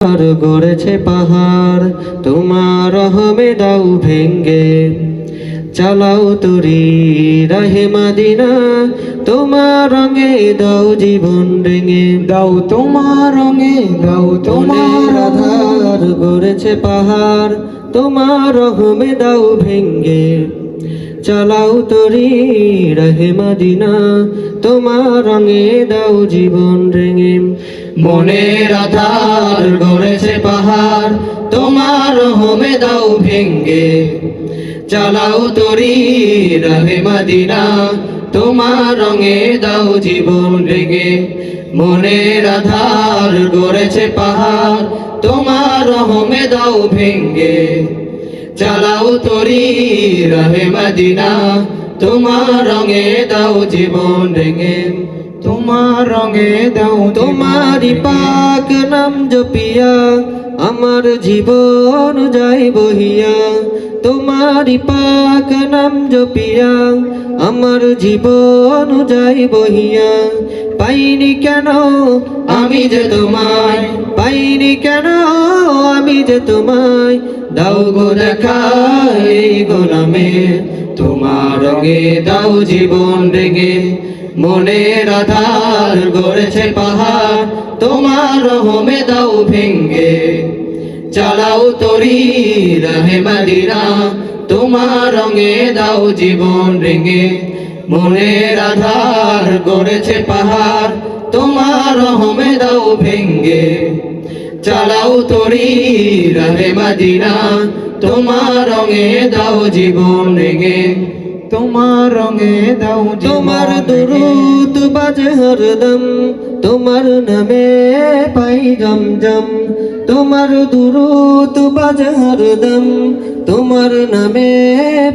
আর গড়েছে পাহাড়, তোমার রহমে দাও ভেঙ্গে। চালাও তরি রাহে মাদিনা, তোমার রঙে দাও জীবন রেঙে। দাও তোমার রঙে, দাও তোমার আধার গড়েছে পাহাড়, তোমার রহমে দাও ভেঙ্গে। চালাও তরি রাহে মাদিনা, তোমার রঙে দাও জীবন রেঙে। মনের আধার গড়েছে পাহাড়, তোমার রহমে দাও ভেঙ্গে। চালাও তরি রাহে মাদিনা, তোমার রঙে দাও জীবন রেঙে। মনের আধার গড়েছে পাহাড়, তোমার রহমে দাও ভেঙ্গে। চালাও তরি রাহে মাদিনা, তোমার রঙে দাও জীবন রেঙে। তোমার রঙে দাও তোমারি পাক নাম জপিয়া, আমার জীবন যাই বহিয়া। তোমারি পাক নাম জপিয়া, আমার জীবন যাই বহিয়া। পাইনি কেন আমি যে তোমায়, পাইনি কেন আমি যে তোমায়। দাও গো দেখা এই গোলামে, তোমার রঙে দাও জীবন রেঙে। মনের আধার গড়েছে পাহাড়, তোমার রহমে দাও ভেঙ্গে। চালাও তরি রাহে মাদিনা, তোমার রঙে দাও জীবন রেঙে। মনের আধার গড়েছে পাহাড়, তোমার রহমে দাও ভেঙ্গে। চালাও তরি রাহে মাদিনা, তোমার রঙে দাও জীবন রেঙে। তোমার রঙে দাও তোমার দুরূদ বাজে হরদম, তোমার নামে পাই জমজম। তোমার দুরূদ বাজে হরদম, তোমার নামে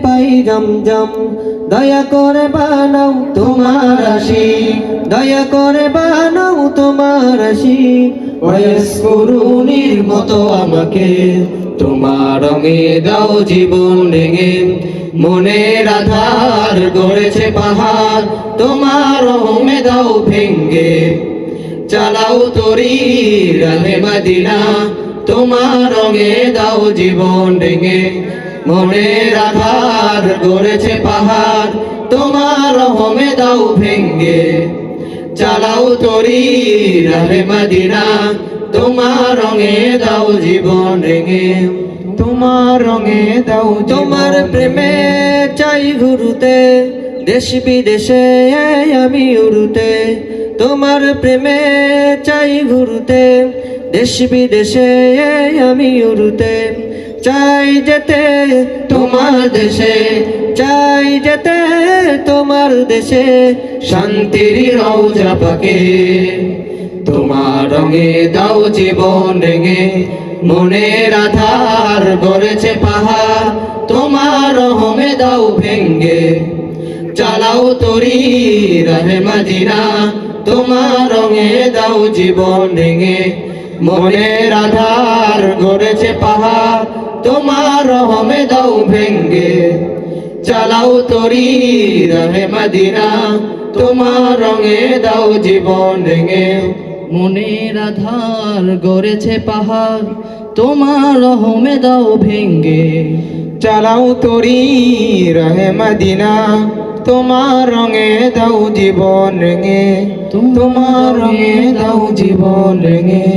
পাই জমজম। দয়া করে বানাও তোমার আশিক, দয়া করে বানাও তোমার আশিক। ওয়াইস করুণীর মতো আমাকে, তোমার রঙে দাও জীবন রেঙে। মনের আধার গড়েছে পাহাড়, তোমার রহমে দাও ভেঙ্গে। চালাও তরি রাহে মাদিনা, তোমার রঙে দাও জীবন রেঙে। মনের আধার গড়েছে পাহাড়, তোমার রহমে দাও ভেঙ্গে। চালাও তরি রাহে মাদিনা, তোমার রঙে দাও জীবন রেঙে। তোমার রঙে দাও তোমার প্রেমে চাই ঘুরুতে, দেশ বিদেশে আমি উড়ুতে। তোমার প্রেমে চাই ঘুরুতে, দেশ বিদেশে আমি উড়ুতে। চাই যেতে তোমার দেশে, চাই যেতে তোমার দেশে। শান্তির রওজা পাকে, তোমার রঙে দাও জীবন রেঙে। মনের আধার গড়েছে পাহাড়, তোমার রহমে দাও ভেঙ্গে। চালাও তরি রাহে মাদিনা, তোমার রঙে দাও জীবন রেঙে। মনের আধার গড়েছে পাহাড়, তোমার রহমে দাও ভেঙ্গে। চালাও তরি রাহে মাদিনা, তোমার রঙে দাও জীবন রেঙে। মনের আধার গড়েছে পাহাড়, তোমার রহমে দাও ভেঙ্গে। চালাও তরি রাহে মাদিনা, তোমার রঙে দাও জীবন রেঙে। তোমার রঙে দাও জীবন রেঙে।